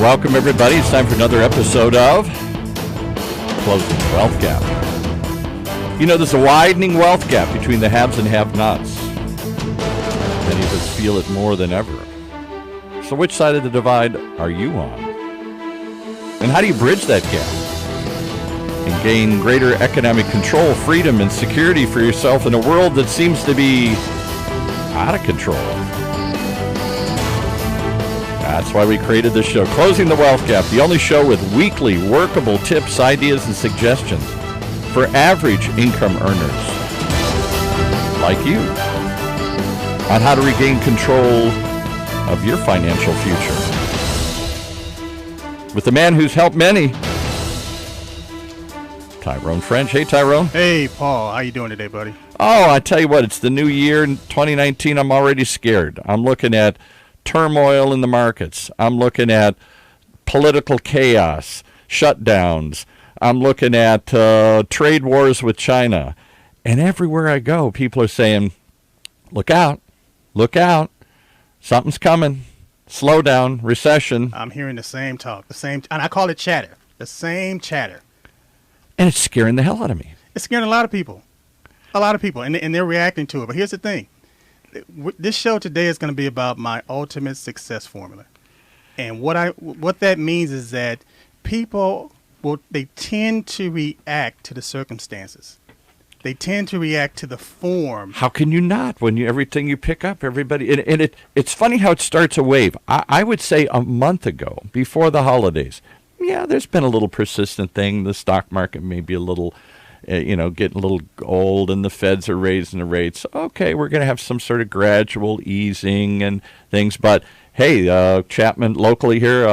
Welcome, everybody. It's time for another episode of Closing the Wealth Gap. You know, there's a widening wealth gap between the haves and have-nots. Many of us feel it more than ever. So which side of the divide are you on? And how do you bridge that gap and gain greater economic control, freedom, and security for yourself in a world that seems to be out of control? That's why we created this show, Closing the Wealth Gap, the only show with weekly workable tips, ideas, and suggestions for average income earners like you on how to regain control of your financial future. With the man who's helped many, Tyrone French. Hey, Tyrone. Hey, Paul. How you doing today, buddy? Oh, I tell you what, it's the new year, 2019. I'm already scared. I'm looking at turmoil in the markets. I'm looking at political chaos, shutdowns. I'm looking at trade wars with China. And everywhere I go, people are saying, look out, something's coming, slow down, recession. I'm hearing the same talk, and I call it chatter, the same chatter. And it's scaring the hell out of me. It's scaring a lot of people, and they're reacting to it. But here's the thing. This show today is going to be about my ultimate success formula. And what that means is that people they tend to react to the circumstances. They tend to react to the form. How can you not when everything you pick up, everybody? And it's funny how it starts a wave. I would say a month ago, before the holidays, yeah, there's been a little persistent thing. The stock market may be a little, getting a little old, and the Feds are raising the rates. Okay, we're going to have some sort of gradual easing and things. But, hey, Chapman locally here,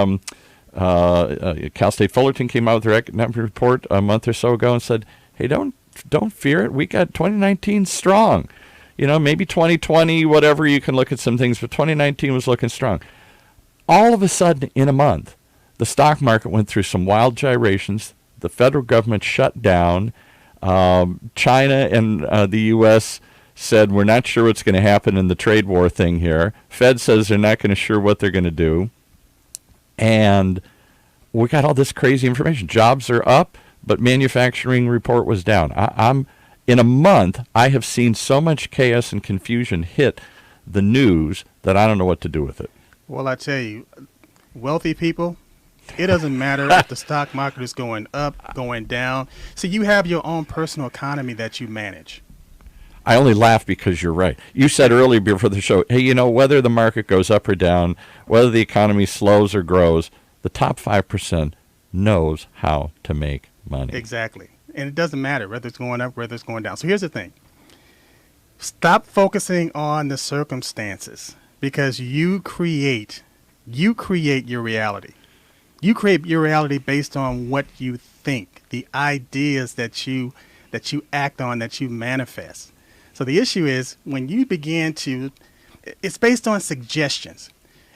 Cal State Fullerton came out with their economic report a month or so ago and said, hey, don't fear it. We got 2019 strong. Maybe 2020, whatever, you can look at some things, but 2019 was looking strong. All of a sudden, in a month, the stock market went through some wild gyrations. The federal government shut down. China and the U.S. said, we're not sure what's going to happen in the trade war thing here. Fed says they're not going to sure what they're going to do. And we got all this crazy information. Jobs are up, but manufacturing report was down. In a month, I have seen so much chaos and confusion hit the news that I don't know what to do with it. Well, I tell you, wealthy people, it doesn't matter if the stock market is going up, going down. So you have your own personal economy that you manage. I only laugh because you're right. You said earlier before the show, hey, whether the market goes up or down, whether the economy slows or grows, the top 5% knows how to make money. Exactly. And it doesn't matter whether it's going up, whether it's going down. So here's the thing. Stop focusing on the circumstances, because you create your reality. You create your reality based on what you think, the ideas that you act on, that you manifest. So the issue is when you begin to, it's based on suggestions.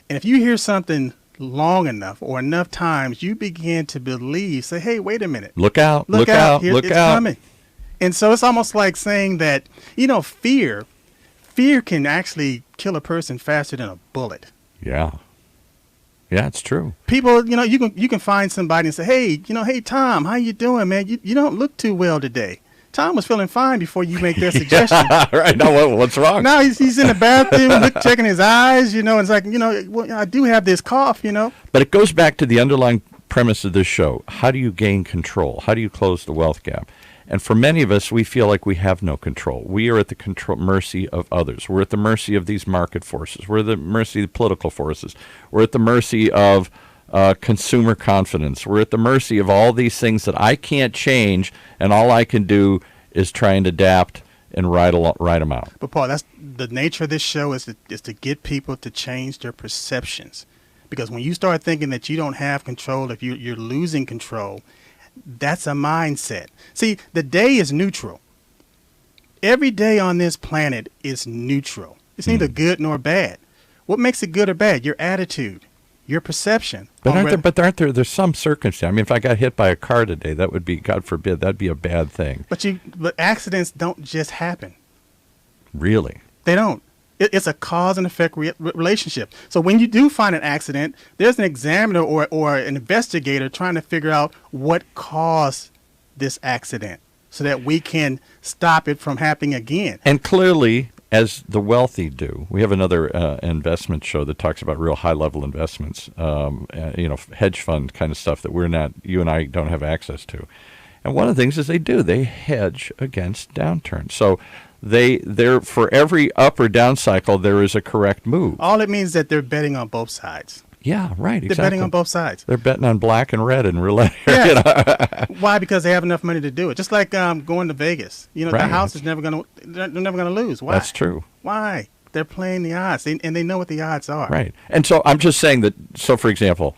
And if you hear something long enough or enough times, you begin to believe, say, hey, wait a minute. Look out, look out. It's coming. And so it's almost like saying that, fear can actually kill a person faster than a bullet. Yeah. Yeah, it's true. People, you can find somebody and say, hey, Tom, how you doing, man? You don't look too well today. Tom was feeling fine before you make that suggestion. Right. No, what's wrong? No, he's in the bathroom, checking his eyes, and it's like, well, I do have this cough, But it goes back to the underlying premise of this show. How do you gain control? How do you close the wealth gap? And for many of us, we feel like we have no control. We are at the mercy of others. We're at the mercy of these market forces. We're at the mercy of the political forces. We're at the mercy of consumer confidence. We're at the mercy of all these things that I can't change, and all I can do is try and adapt and ride them out. But Paul, that's the nature of this show, is to get people to change their perceptions. Because when you start thinking that you don't have control, if you're losing control, that's a mindset. See, the day is neutral. Every day on this planet is neutral. It's neither good nor bad. What makes it good or bad? Your attitude, your perception. But aren't there's some circumstance. I mean, if I got hit by a car today, that would be, God forbid, that'd be a bad thing. But accidents don't just happen. Really? They don't. It's a cause and effect relationship. So when you do find an accident, there's an examiner or an investigator trying to figure out what caused this accident so that we can stop it from happening again. And clearly, as the wealthy do, we have another investment show that talks about real high-level investments, hedge fund kind of stuff that you and I don't have access to. And one of the things is they hedge against downturns. So they're for every up or down cycle, there is a correct move. All it means is that they're betting on both sides. Yeah, right, exactly. They're betting on both sides. They're betting on black and red and roulette. Yeah. Why? Because they have enough money to do it. Just like going to Vegas. You know, Right. the house is they're never going to lose. Why? That's true. Why? They're playing the odds, and they know what the odds are. Right. And so I'm just saying that, so for example,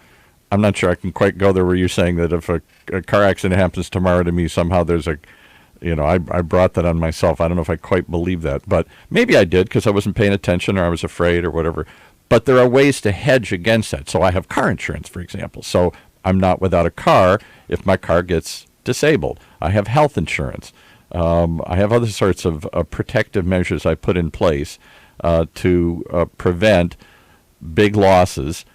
I'm not sure I can quite go there where you're saying that if a car accident happens tomorrow to me, somehow there's I brought that on myself. I don't know if I quite believe that, but maybe I did because I wasn't paying attention or I was afraid or whatever. But there are ways to hedge against that. So I have car insurance, for example. So I'm not without a car if my car gets disabled. I have health insurance. I have other sorts of protective measures I put in place to prevent big losses.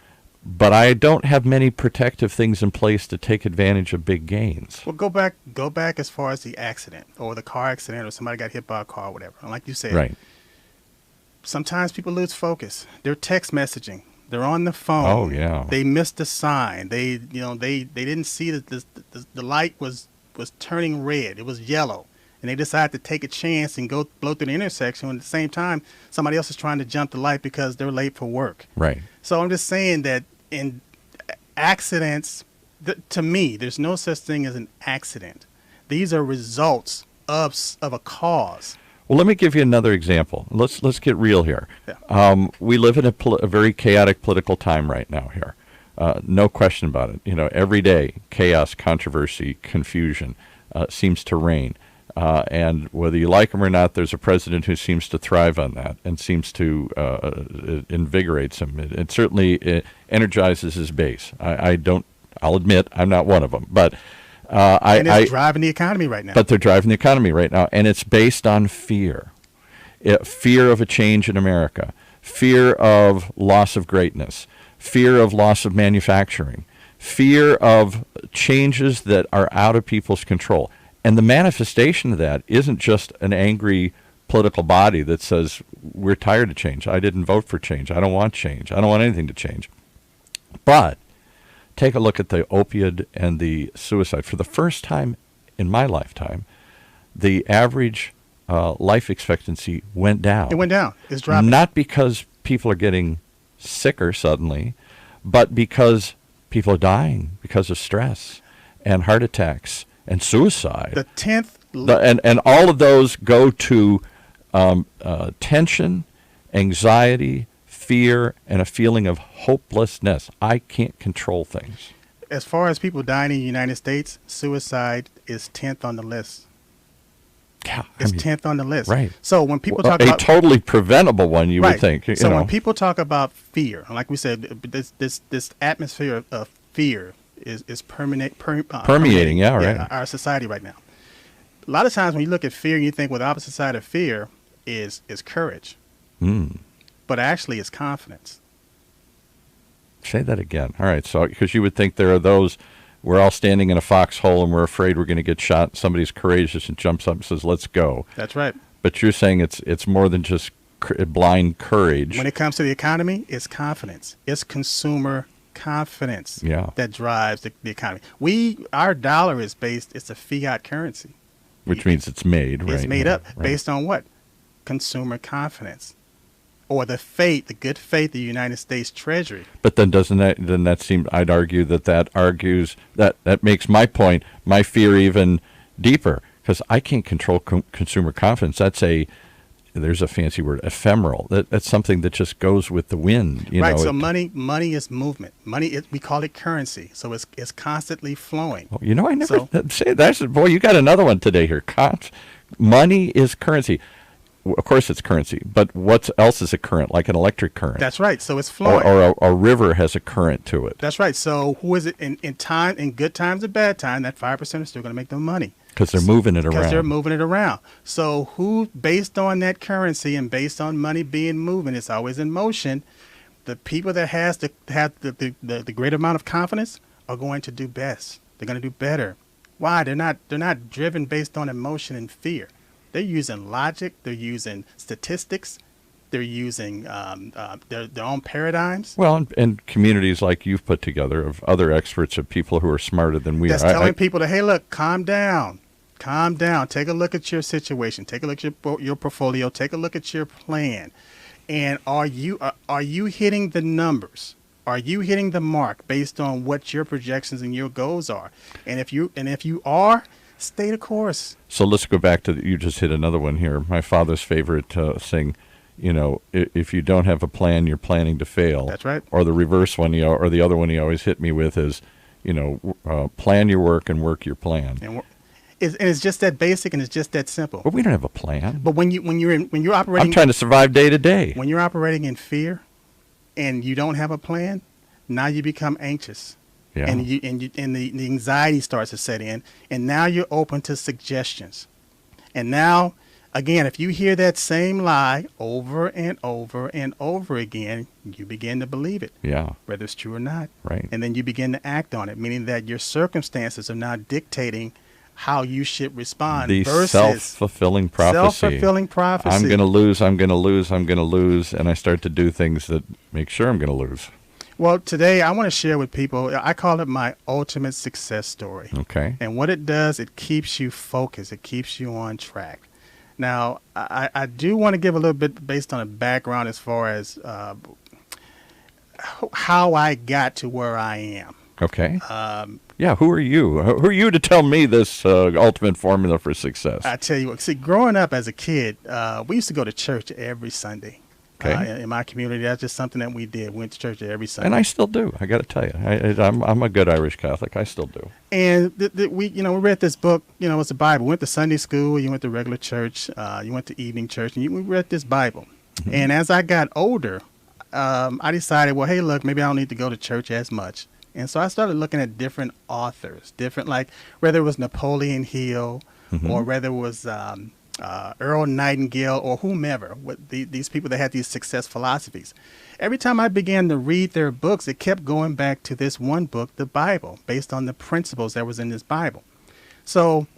But I don't have many protective things in place to take advantage of big gains. Well, go back as far as the accident or the car accident or somebody got hit by a car or whatever. And like you said, Right. Sometimes people lose focus. They're text messaging. They're on the phone. Oh, yeah. They missed a sign. They didn't see that the light was turning red. It was yellow. And they decided to take a chance and blow through the intersection. When at the same time, somebody else is trying to jump the light because they're late for work. Right. So I'm just saying that in accidents, to me, there's no such thing as an accident. These are results of a cause. Well, let me give you another example. Let's get real here. Yeah. We live in a very chaotic political time right now here. No question about it. Every day, chaos, controversy, confusion seems to reign. And whether you like him or not, there's a president who seems to thrive on that and seems to it invigorates him. It certainly energizes his base. I'll admit, I'm not one of them, but and it's driving the economy right now. But they're driving the economy right now, and it's based on fear. Fear of a change in America, fear of loss of greatness, fear of loss of manufacturing, fear of changes that are out of people's control. And the manifestation of that isn't just an angry political body that says, we're tired of change. I didn't vote for change. I don't want change. I don't want anything to change. But take a look at the opioid and the suicide. For the first time in my lifetime, the average life expectancy went down. It went down. It's dropping. Not because people are getting sicker suddenly, but because people are dying because of stress and heart attacks and suicide. The 10th... And all of those go to tension, anxiety, fear, and a feeling of hopelessness. I can't control things. As far as people dying in the United States, suicide is 10th on the list. Yeah, It's 10th on the list. Right. So when people talk about... A totally preventable one, you right. would think. So when people talk about fear, like we said, this atmosphere of fear is permeating yeah, right. our society right now. A lot of times when you look at fear, you think, well, the opposite side of fear is courage. But actually it's confidence. Say that again. All right. So because you would think there are those, we're all standing in a foxhole and we're afraid we're going to get shot. Somebody's courageous and jumps up and says, let's go. That's right. But you're saying it's more than just blind courage. When it comes to the economy, it's confidence. It's consumer confidence that drives the economy. Our dollar is it's a fiat currency. Which means it's made, right? It's made up based on what? Consumer confidence. Or the good faith of the United States Treasury. But then doesn't that seem, I'd argue that argues, that makes my point, my fear even deeper, because I can't control consumer confidence. There's a fancy word, ephemeral. That's something that just goes with the wind. Right, so money is movement. Money, we call it currency, so it's constantly flowing. Oh, I never say that. Boy, you got another one today here. Money is currency. of course it's currency, but what else is a current? Like an electric current. That's right. So it's flowing. Or a river has a current to it. That's right. So who is it in good times and bad time, that 5% is still going to make them money. Because they're moving it around. Because they're moving it around. So who, based on that currency and based on money being moving, it's always in motion, the people that have the great amount of confidence are going to do best. They're going to do better. Why? They're not driven based on emotion and fear. They're using logic. They're using statistics. They're using their own paradigms. Well, and communities like you've put together of other experts, of people who are smarter than we That's are. telling people that, hey, look, calm down. Calm down. Take a look at your situation. Take a look at your portfolio. Take a look at your plan. And are you hitting the numbers? Are you hitting the mark based on what your projections and your goals are? And if you are, stay the course. So let's go back to you just hit another one here. My father's favorite saying, if you don't have a plan, you're planning to fail. That's right. Or the reverse one, or the other one he always hit me with is, plan your work and work your plan. And it's just that basic, and it's just that simple. But we don't have a plan. But when you're operating, I'm trying to survive day to day. When you're operating in fear, and you don't have a plan, now you become anxious. Yeah. And the anxiety starts to set in, and now you're open to suggestions. And now, again, if you hear that same lie over and over and over again, you begin to believe it. Yeah. Whether it's true or not. Right. And then you begin to act on it, meaning that your circumstances are now dictating how you should respond. The versus self-fulfilling prophecy. Self-fulfilling prophecy. I'm going to lose, I'm going to lose, I'm going to lose, and I start to do things that make sure I'm going to lose. Well, today I want to share with people, I call it my ultimate success story. Okay. And what it does, it keeps you focused. It keeps you on track. Now, I do want to give a little bit based on a background as far as how I got to where I am. Okay. Yeah, who are you? Who are you to tell me this ultimate formula for success? I tell you what, see, growing up as a kid, we used to go to church every Sunday. Okay. In my community, that's just something that we did. We went to church every Sunday. And I still do. I got to tell you, I'm a good Irish Catholic. I still do. And we read this book. It's a Bible. We went to Sunday school. You went to regular church. You went to evening church, and we read this Bible. Mm-hmm. And as I got older, I decided, well, hey, look, maybe I don't need to go to church as much. And so I started looking at different authors, like whether it was Napoleon Hill, mm-hmm. or whether it was Earl Nightingale or whomever, these people that had these success philosophies. Every time I began to read their books, it kept going back to this one book, the Bible, based on the principles that was in this Bible. So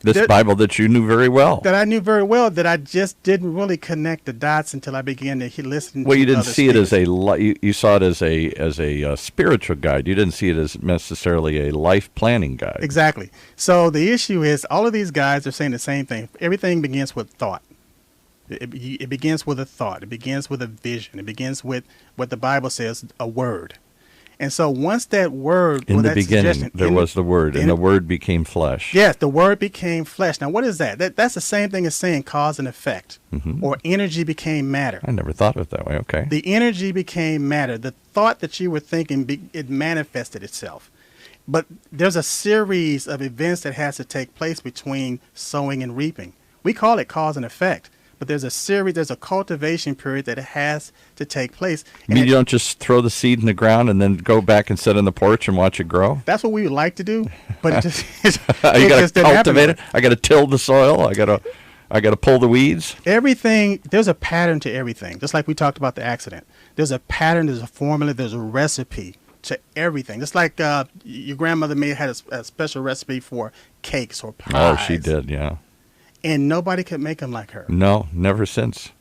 this Bible that you knew very well. That I knew very well, that I just didn't really connect the dots until I began to listen to Well, you didn't other see speakers. it as you saw it as a spiritual guide. You didn't see it as necessarily a life planning guide. Exactly. So the issue is all of these guys are saying the same thing. Everything begins with thought. It begins with a thought. It begins with a vision. It begins with what the Bible says, a word. And so once that word... In the beginning, there was the Word, and the Word became flesh. Yes, the Word became flesh. Now, what is that? That's the same thing as saying cause and effect, mm-hmm. or energy became matter. I never thought of it that way. Okay. The energy became matter. The thought that you were thinking, it manifested itself. But there's a series of events that has to take place between sowing and reaping. We call it cause and effect. But there's a cultivation period that has to take place. You mean you don't just throw the seed in the ground and then go back and sit on the porch and watch it grow? That's what we would like to do, but it just you got to cultivate it. I got to till the soil. I got to pull the weeds. Everything, there's a pattern to everything. Just like we talked about the accident. There's a pattern, there's a formula, there's a recipe to everything. Just like your grandmother may have had a special recipe for cakes or pies. Oh, she did, yeah. And nobody could make them like her. No, never since.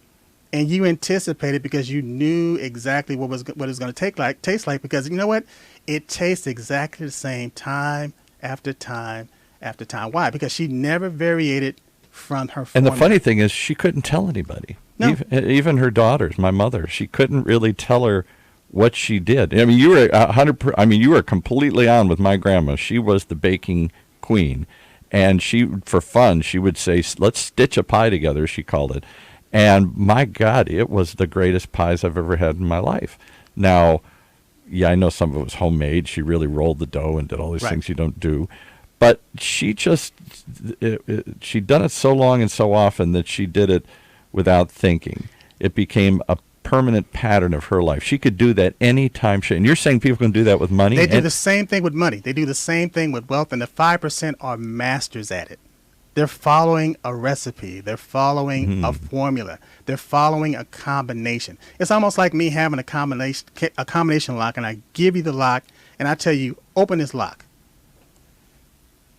And you anticipated because you knew exactly what it was going to taste like. Because you know what? It tastes exactly the same time after time after time. Why? Because she never variated from her formula. And the funny thing is, she couldn't tell anybody. No. Even her daughters, my mother, she couldn't really tell her what she did. I mean, you were 100%. I mean, you were completely on with my grandma. She was the baking queen. And she, for fun, she would say, let's stitch a pie together, she called it. And my God, it was the greatest pies I've ever had in my life. Now, yeah, I know some of it was homemade. She really rolled the dough and did all these things you don't do. But she just, she'd done it so long and so often that she did it without thinking. It became a permanent pattern of her life. She could do that anytime and you're saying people can do that with money? They do the same thing with money. They do the same thing with wealth, and the 5% are masters at it. They're following a recipe. They're following a formula. They're following a combination. It's almost like me having a combination lock, and I give you the lock, and I tell you, open this lock.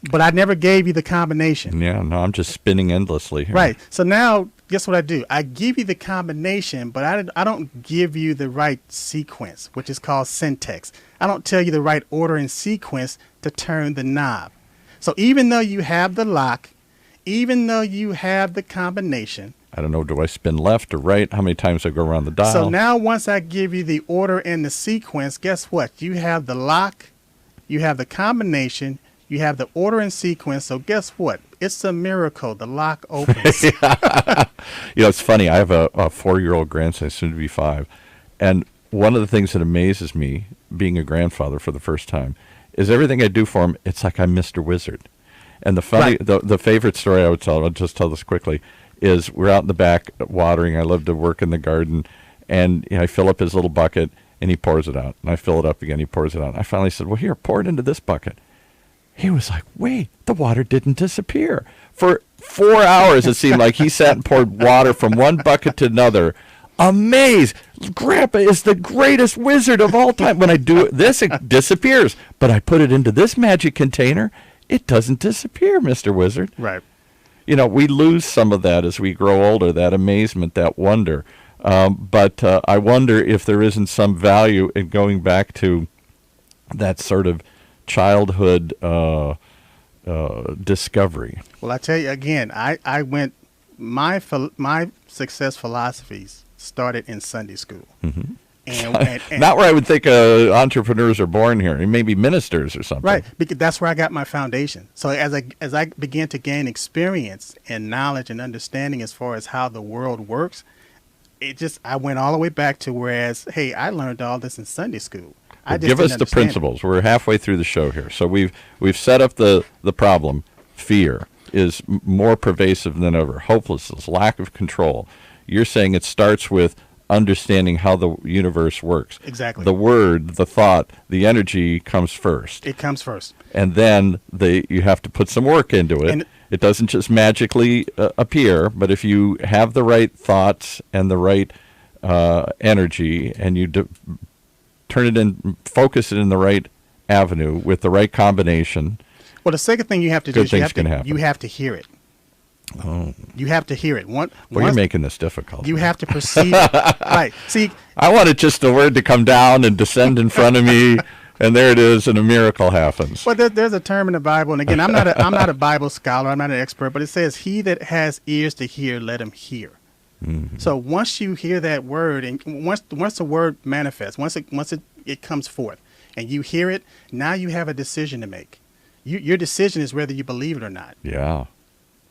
But I never gave you the combination. Yeah, no, I'm just spinning endlessly here. Right. So now, guess what I do? I give you the combination, but I don't give you the right sequence, which is called syntax. I don't tell you the right order and sequence to turn the knob. So even though you have the lock, even though you have the combination, I don't know, do I spin left or right? How many times do I go around the dial? So now once I give you the order and the sequence, guess what? You have the lock, you have the combination, you have the order and sequence. So guess what? It's a miracle. The lock opens. You know, it's funny. I have a 4-year-old grandson, soon to be 5. And one of the things that amazes me, being a grandfather for the first time, is everything I do for him, it's like I'm Mr. Wizard. And the funny, the favorite story I would tell, I'll just tell this quickly, is we're out in the back watering. I love to work in the garden. And I fill up his little bucket, and he pours it out. And I fill it up again, he pours it out. I finally said, well, here, pour it into this bucket. He was like, wait, the water didn't disappear. For 4 hours, it seemed like he sat and poured water from one bucket to another. Amazed. Grandpa is the greatest wizard of all time. When I do this, it disappears. But I put it into this magic container, it doesn't disappear, Mr. Wizard. Right. You know, we lose some of that as we grow older, that amazement, that wonder. But I wonder if there isn't some value in going back to that sort of childhood discovery. Well, I tell you again, I went, my success philosophies started in Sunday school. Mm-hmm. And not where I would think entrepreneurs are born here. Maybe ministers or something. Right, because that's where I got my foundation. So as I began to gain experience and knowledge and understanding as far as how the world works, I went all the way back to whereas, hey, I learned all this in Sunday school. Well, give us the principles. We're halfway through the show here. So we've set up the problem. Fear is more pervasive than ever. Hopelessness, lack of control. You're saying it starts with understanding how the universe works. Exactly. The word, the thought, the energy comes first. It comes first. And then you have to put some work into it. And it doesn't just magically appear, but if you have the right thoughts and the right energy and you turn it in, focus it in the right avenue with the right combination. Well, the second thing you have to do is you have to hear it. Oh. You have to hear it. You're making this difficult. You have to perceive it. Right. See, I wanted just the word to come down and descend in front of me, and there it is, and a miracle happens. Well, there's a term in the Bible, and again, I'm not a Bible scholar, I'm not an expert, but it says, "He that has ears to hear, let him hear." Mm-hmm. So once you hear that word, and once the word manifests, once it comes forth, and you hear it, now you have a decision to make. Your decision is whether you believe it or not. Yeah.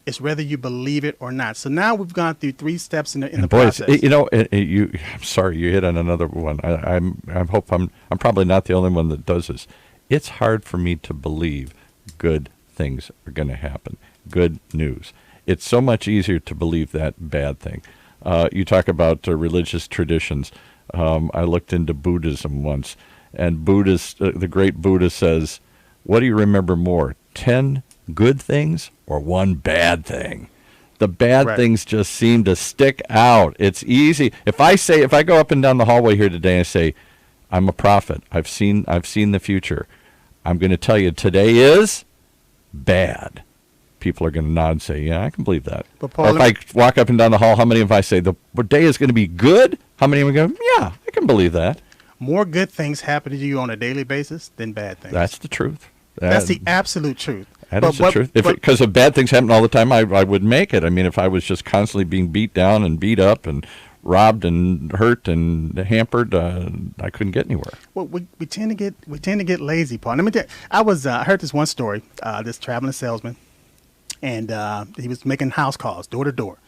It's whether you believe it or not. So now we've gone through 3 steps in the boy, process. I'm sorry, you hit on another one. I hope I'm probably not the only one that does this. It's hard for me to believe good things are going to happen. Good news. It's so much easier to believe that bad thing. You talk about religious traditions. I looked into Buddhism once, and the great Buddha says, "What do you remember more, 10 good things or 1 bad thing?" The bad things just seem to stick out. It's easy. If I go up and down the hallway here today and say, "I'm a prophet. I've seen the future. I'm going to tell you today is bad." People are going to nod and say, "Yeah, I can believe that." But Paul, if I walk up and down the hall, how many of I say the day is going to be good? How many of them go, "Yeah, I can believe that"? More good things happen to you on a daily basis than bad things. That's the truth. That's the absolute truth. That is the truth. Because if bad things happen all the time, I wouldn't make it. I mean, if I was just constantly being beat down and beat up and robbed and hurt and hampered, I couldn't get anywhere. Well, we tend to get lazy, Paul. Let me tell you, I heard this one story. This traveling salesman, and he was making house calls door to door,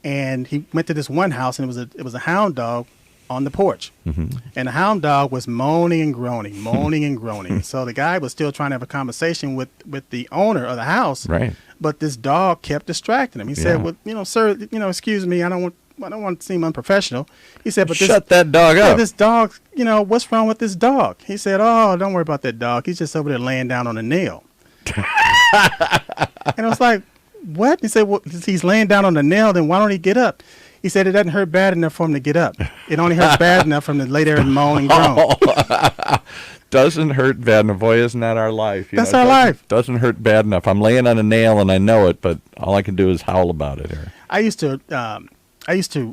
and he went to this one house, and it was a hound dog on the porch. Mm-hmm. And the hound dog was moaning and groaning. So the guy was still trying to have a conversation with the owner of the house. Right. But this dog kept distracting him. He said, "Well, sir, excuse me, I don't want to seem unprofessional." He said, "But shut that dog up. This dog, what's wrong with this dog?" He said, "Oh, don't worry about that dog. He's just over there laying down on a nail." And I was like, "What?" He said, "Well, he's laying down on a nail. Then why don't he get up?" He said, "It doesn't hurt bad enough for him to get up. It only hurts bad enough for him to lay there and moan and groan." Doesn't hurt bad enough. Boy, isn't that our life? That's our life. Doesn't hurt bad enough. I'm laying on a nail and I know it, but all I can do is howl about it here. I used to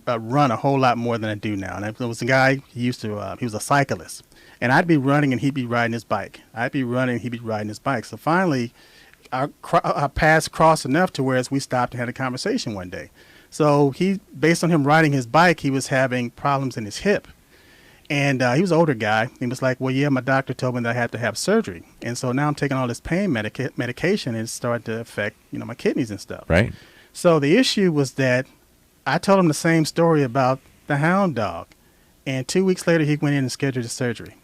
run a whole lot more than I do now. And there was a guy, he was a cyclist. And I'd be running and he'd be riding his bike. I'd be running and he'd be riding his bike. So finally, our paths crossed enough to where we stopped and had a conversation one day. So based on him riding his bike, he was having problems in his hip. And he was an older guy. He was like, "Well, yeah, my doctor told me that I had to have surgery. And so now I'm taking all this pain medication and it's starting to affect, my kidneys and stuff." Right. So the issue was that I told him the same story about the hound dog. And 2 weeks later, he went in and scheduled his surgery.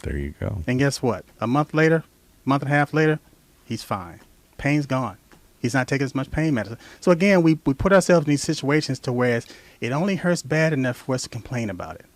There you go. And guess what? A month and a half later, he's fine. Pain's gone. He's not taking as much pain medicine. So again, we put ourselves in these situations to where it only hurts bad enough for us to complain about it,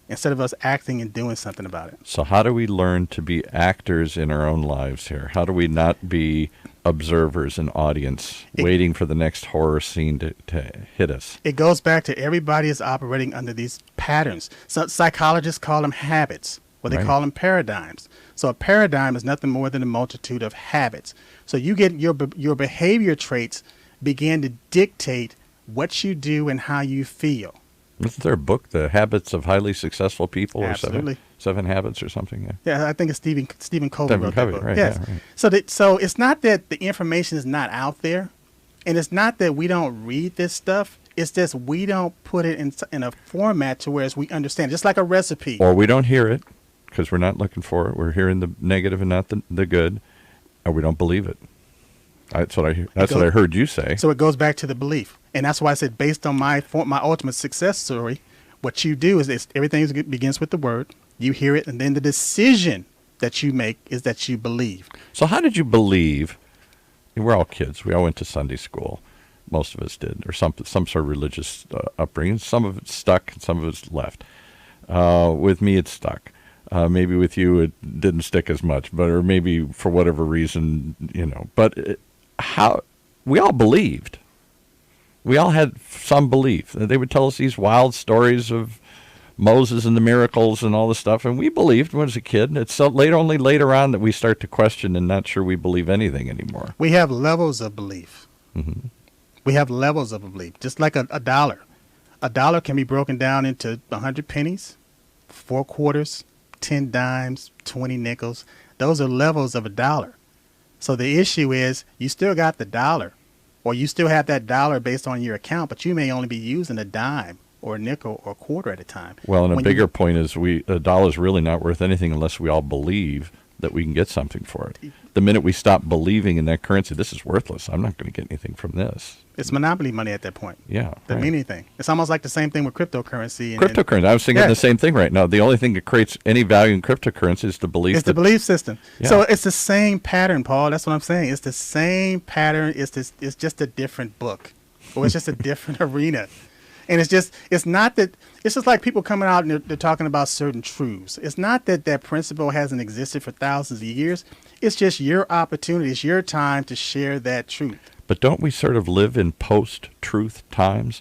instead of us acting and doing something about it. So how do we learn to be actors in our own lives here? How do we not be observers and audience waiting for the next horror scene to hit us? It goes back to everybody is operating under these patterns. So psychologists call them habits, or they call them paradigms. So a paradigm is nothing more than a multitude of habits. So you get your behavior traits begin to dictate what you do and how you feel. Isn't there a book, The Habits of Highly Successful People? Absolutely. Or seven Habits or something? Yeah, I think it's Stephen Covey wrote that book. Right, yes. yeah, right. So it's not that the information is not out there, and it's not that we don't read this stuff. It's just we don't put it in a format to where we understand, just like a recipe. Or we don't hear it because we're not looking for it. We're hearing the negative and not the good, or we don't believe it. That's what I hear. That's what I heard you say. So it goes back to the belief. And that's why I said, based on my ultimate success story, what you do is everything begins with the word. You hear it, and then the decision that you make is that you believe. So how did you believe? We're all kids. We all went to Sunday school. Most of us did, or some sort of religious upbringing. Some of it stuck, and some of it's left. With me, it stuck. Maybe with you, it didn't stick as much, or maybe for whatever reason, But how we all believed. We all had some belief. They would tell us these wild stories of Moses and the miracles and all this stuff, and we believed when I was a kid. It's only later on that we start to question and not sure we believe anything anymore. We have levels of belief. Mm-hmm. We have levels of belief, just like a dollar. A dollar can be broken down into 100 pennies, 4 quarters, 10 dimes, 20 nickels. Those are levels of a dollar. So the issue is you still got the dollar, or you still have that dollar based on your account, but you may only be using a dime or a nickel or a quarter at a time. Well, and a bigger point is a dollar's really not worth anything unless we all believe that we can get something for it. The minute we stop believing in that currency, this is worthless. I'm not going to get anything from this. It's monopoly money at that point. Yeah. Doesn't mean anything. It's almost like the same thing with cryptocurrency. Cryptocurrency. I was thinking the same thing right now. The only thing that creates any value in cryptocurrency is the belief. It's the belief system. Yeah. So it's the same pattern, Paul. That's what I'm saying. It's the same pattern. It's just a different book, or it's just a different arena. And it's just like people coming out and they're talking about certain truths. It's not that principle hasn't existed for thousands of years. It's just your opportunity. It's your time to share that truth. But don't we sort of live in post-truth times?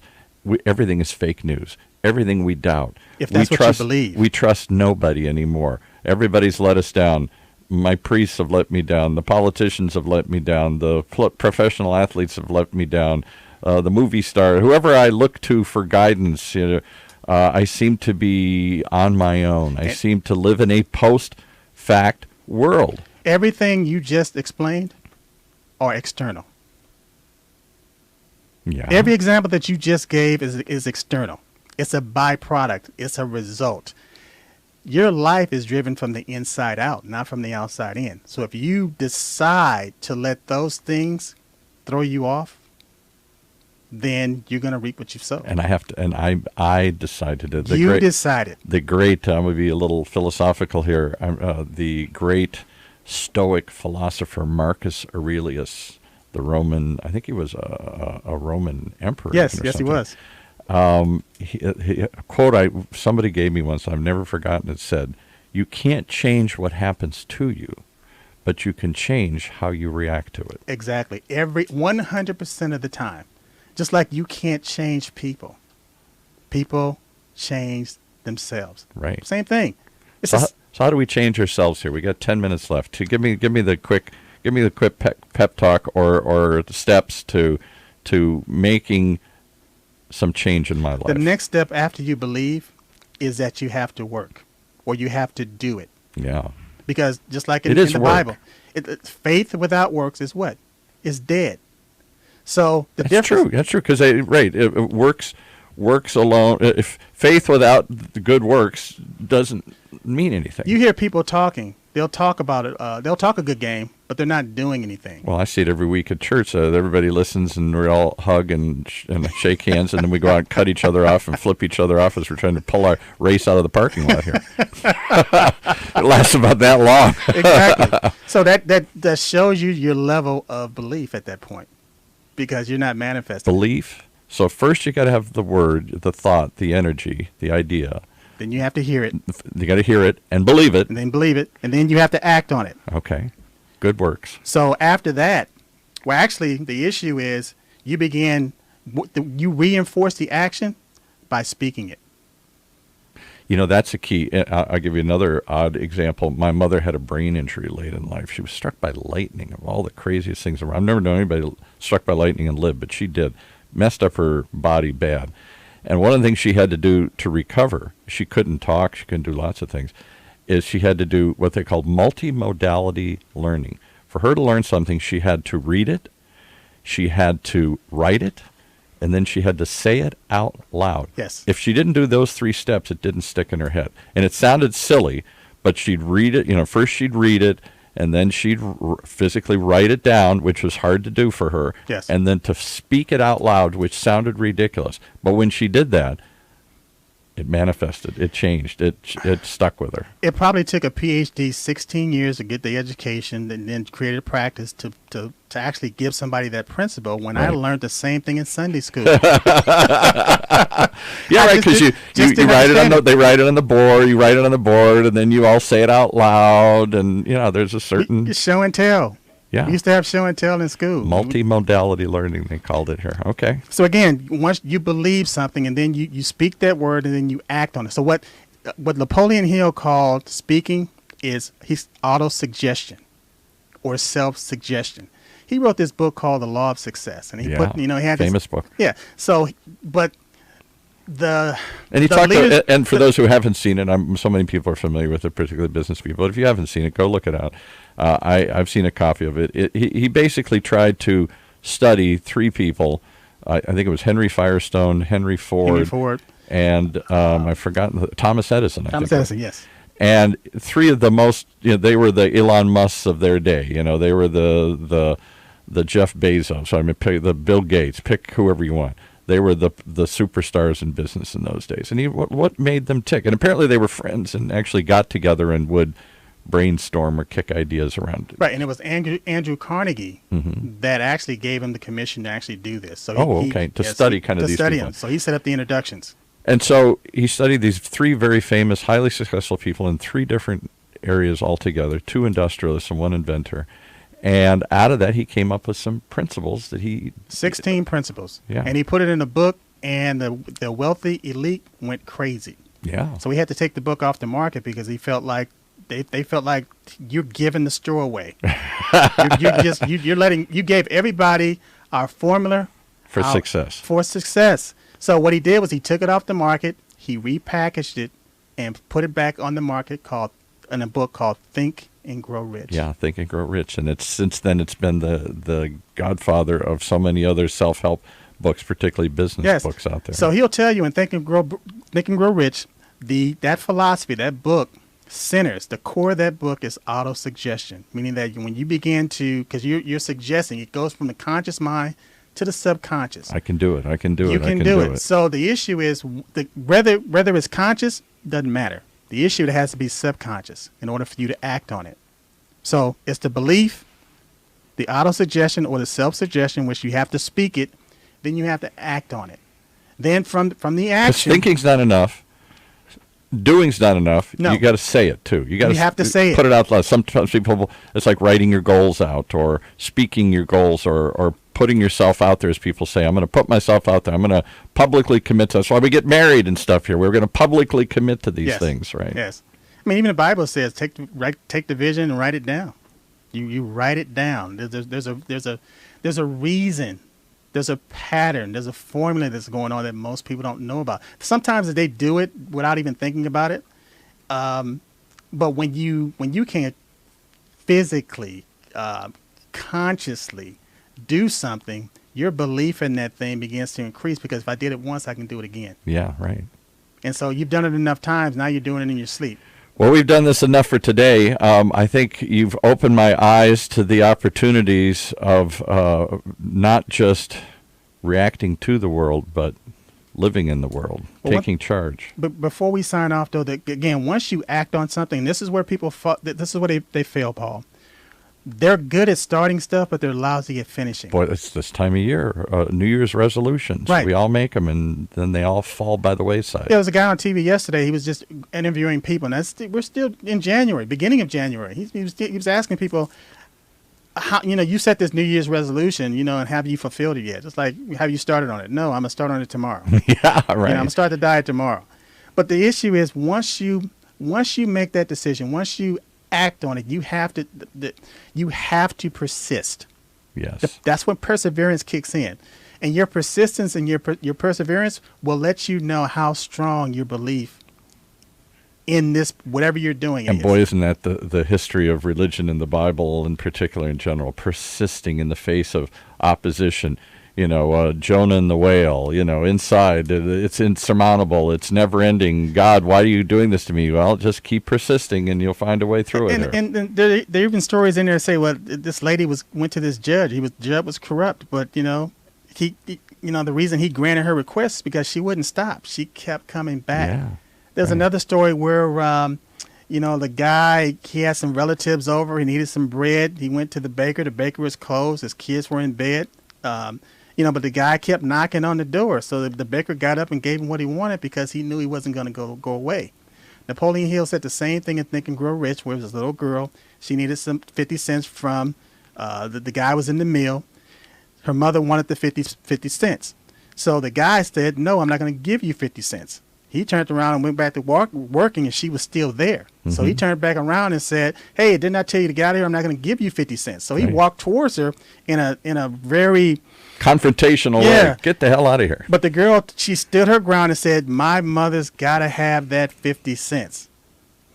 Everything is fake news. Everything we doubt. If that's what you believe. We trust nobody anymore. Everybody's let us down. My priests have let me down. The politicians have let me down. The professional athletes have let me down. The movie star, whoever I look to for guidance, I seem to be on my own. I seem to live in a post-fact world. Everything you just explained are external. Yeah. Every example that you just gave is external. It's a byproduct. It's a result. Your life is driven from the inside out, not from the outside in. So if you decide to let those things throw you off, then you're going to reap what you've sowed. And I decided to. Decided. The great, I'm going to be a little philosophical here, the great Stoic philosopher Marcus Aurelius the Roman, I think he was a Roman emperor. Yes, or yes, he something. was. A quote somebody gave me once, I've never forgotten it, said, "You can't change what happens to you, but you can change how you react to it." Exactly. Every 100% of the time. Just like you can't change people. People change themselves. Right. Same thing. It's So, a how, s- so how do we change ourselves here? We got 10 minutes left. To give me the quick pep talk or the steps to making some change in my life. the next step after you believe is that you have to work or you have to do it. Yeah. Because just like It in is the work. Bible, faith without works is what? Is dead. So the That's difference. true. That's true because it works alone. If faith without the good works doesn't mean anything. You hear people talking. They'll talk about it. They'll talk a good game, but they're not doing anything. Well, I see it every week at church. Everybody listens, and we all hug and shake hands, and then we go out and cut each other off and flip each other off as we're trying to pull our race out of the parking lot here. It lasts about that long. Exactly. So that shows you your level of belief at that point, because you're not manifesting. Belief. So first you got to have the word, the thought, the energy, the idea. Then you have to hear it, You got to hear it and believe it. and then believe it, and then you have to act on it. Okay. Good works. So after that, well, actually, the issue is you you reinforce the action by speaking it. You know, that's a key. I'll give you another odd example. My mother had a brain injury late in life. She was struck by lightning, of all the craziest things around. I've never known anybody struck by lightning and live, but she did. Messed up her body bad. And one of the things she had to do to recover, she couldn't talk, she couldn't do lots of things, is she had to do what they called multimodality learning. For her to learn something, she had to read it, she had to write it, and then she had to say it out loud. Yes. If she didn't do those 3 steps, it didn't stick in her head. And it sounded silly, but she'd read it, first she'd read it, and then she'd physically write it down, which was hard to do for her. Yes. And then to speak it out loud, which sounded ridiculous. But when she did that, it manifested. It changed. It stuck with her. It probably took a PhD 16 years to get the education and then create a practice to actually give somebody that principle when I Right. learned the same thing in Sunday school. Yeah, right. Because you write it on they write it on the board. You write it on the board, and then you all say it out loud. And there's a certain Show and tell. yeah We used to have show and tell in school. multimodality learning. They called it here. Okay. So again, once you believe something and then you speak that word and then you act on it. So what Napoleon Hill called speaking is he's auto-suggestion or self-suggestion. He wrote this book called The Law of Success, and he he had famous book. Yeah. So, but and And he talked about, and for those who haven't seen it, so many people are familiar with it, particularly business people. But if you haven't seen it, go look it out. I've seen a copy of it. He basically tried to study 3 people. I think it was Henry Firestone, Henry Ford, and I've forgotten Thomas Edison. Thomas Edison, yes. And 3 of the most, they were the Elon Musks of their day. They were the Jeff Bezos. I mean, pick the Bill Gates. Pick whoever you want. They were the superstars in business in those days. And what made them tick? And apparently they were friends and actually got together and would brainstorm or kick ideas around. Right, and it was Andrew Carnegie that actually gave him the commission to actually do this. So study kind of these people. them. So he set up the introductions. And so he studied these 3 very famous, highly successful people in 3 different areas altogether, 2 industrialists and 1 inventor. And out of that, he came up with some principles that 16 principles. Yeah. And he put it in a book, and the wealthy elite went crazy. Yeah. So we had to take the book off the market because he felt like they felt like you're giving the straw away. you gave everybody our formula For success. So what he did was he took it off the market, he repackaged it, and put it back on the market in a book called Think and Grow Rich. Yeah, Think and Grow Rich. And since then it's been the godfather of so many other self-help books, particularly business books out there. So he'll tell you in Think and Grow Rich, that philosophy, that book centers, the core of that book is auto-suggestion, meaning that when you begin to, because you're suggesting, it goes from the conscious mind to the subconscious. I can do it. I can do it. You can do it. So the issue is whether it's conscious doesn't matter. The issue, it has to be subconscious in order for you to act on it. So it's the belief, the auto-suggestion or the self-suggestion, which you have to speak it, then you have to act on it. Then from the 'Cause action, thinking's not enough. Doing's not enough. No. You got to say it too. You have to say it. Put it out loud. Sometimes people, it's like writing your goals out or speaking your goals or putting yourself out there. As people say, I'm going to put myself out there. I'm going to publicly commit to. That's why we get married and stuff here. We're going to publicly commit to these Yes. things, right? Yes. I mean, even the Bible says take the vision and write it down. You write it down. There's a reason. There's a pattern. There's a formula that's going on that most people don't know about. Sometimes they do it without even thinking about it. But when you can physically, consciously do something, your belief in that thing begins to increase, because if I did it once, I can do it again. Yeah, right. And so you've done it enough times. Now you're doing it in your sleep. Well, we've done this enough for today. I think you've opened my eyes to the opportunities of not just reacting to the world, but living in the world, taking charge. But before we sign off, though, again, once you act on something, this is where people this is where they fail, Paul. They're good at starting stuff, but they're lousy at finishing. Boy, it's this time of year. New Year's resolutions. Right. We all make them, and then they all fall by the wayside. There was a guy on TV yesterday. He was just interviewing people, and we're still in January, beginning of January. He was asking people, how, you set this New Year's resolution, and have you fulfilled it yet? It's like, have you started on it? No, I'm gonna start on it tomorrow. Yeah, right. I'm gonna start the diet tomorrow. But the issue is, once you make that decision, once you act on it, you have to persist. Yes. That's when perseverance kicks in, and your persistence and your perseverance will let you know how strong your belief in this whatever you're doing And is. boy, isn't that the history of religion in the Bible, in particular, in general, persisting in the face of opposition. Jonah and the whale, inside, it's insurmountable. It's never ending. God, why are you doing this to me? Well, just keep persisting and you'll find a way through it. And there are even stories in there that say, well, this lady went to this judge. Judge was corrupt, but, he the reason he granted her request is because she wouldn't stop. She kept coming back. Yeah, There's right. another story where, the guy, he had some relatives over. He needed some bread. He went to the baker. The baker was closed. His kids were in bed. But the guy kept knocking on the door. So the baker got up and gave him what he wanted because he knew he wasn't going to go away. Napoleon Hill said the same thing in Think and Grow Rich, where there was a little girl. She needed some 50 cents from the guy was in the mill. Her mother wanted the 50 cents. So the guy said, no, I'm not going to give you 50 cents. He turned around and went back to working, and she was still there. Mm-hmm. So he turned back around and said, hey, didn't I tell you to get out of here? I'm not going to give you 50 cents. So he walked towards her in a very confrontational way. Get the hell out of here. But the girl, she stood her ground and said, my mother's got to have that 50 cents.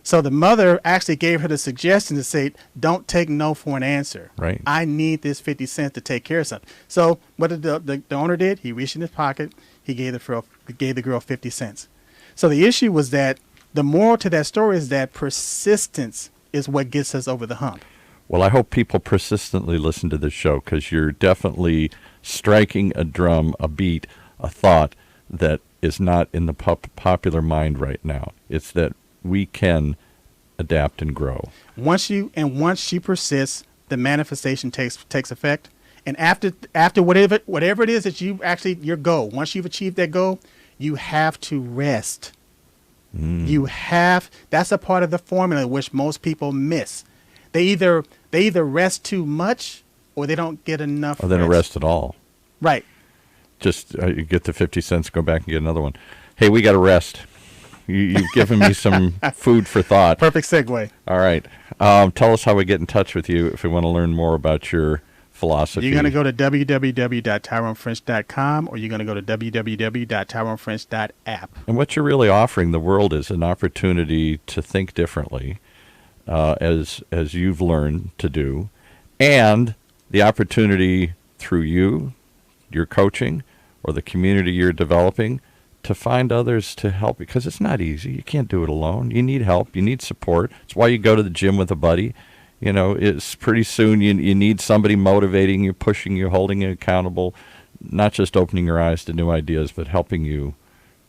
So the mother actually gave her the suggestion to say, don't take no for an answer. Right. I need this 50 cents to take care of something. So what did the owner did? He reached in his pocket. He gave the girl 50 cents. So the issue was that the moral to that story is that persistence is what gets us over the hump. Well, I hope people persistently listen to this show, because you're definitely striking a drum, a beat, a thought that is not in the popular mind right now. It's that we can adapt and grow. Once you persist, the manifestation takes effect. And after whatever it is that your goal, once you've achieved that goal, you have to rest. That's a part of the formula which most people miss. They either rest too much, or they don't get enough. Or they don't rest at all. Right. Just you get the 50 cents, go back and get another one. Hey, we got to rest. You've given me some food for thought. Perfect segue. All right. Tell us how we get in touch with you if we want to learn more about your philosophy. You're going to go to www.tyronefrench.com, or you're going to go to www.tyronefrench.app. And what you're really offering the world is an opportunity to think differently, as you've learned to do, and the opportunity through your coaching, or the community you're developing, to find others to help, because it's not easy. You can't do it alone. You need help. You need support. It's why you go to the gym with a buddy. It's pretty soon you need somebody motivating you, pushing you, holding you accountable, not just opening your eyes to new ideas, but helping you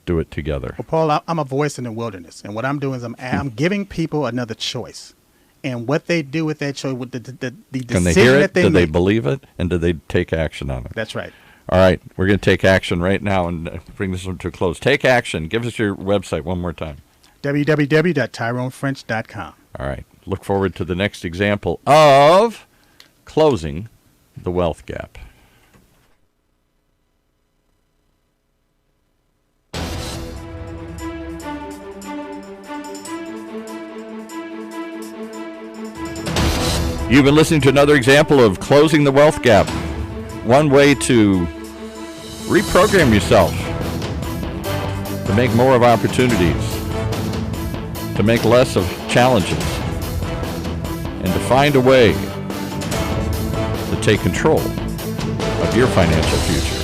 do it together. Well, Paul, I'm a voice in the wilderness, and what I'm doing is I'm giving people another choice. and what they do with that choice, with the Can they decision hear that it? they Do they make. believe it? And do they take action on it? That's right. All right. We're going to take action right now and bring this one to a close. Take action. Give us your website one more time. www.tyronefrench.com. All right. Look forward to the next example of closing the wealth gap. You've been listening to another example of closing the wealth gap. One way to reprogram yourself to make more of opportunities, to make less of challenges, and to find a way to take control of your financial future.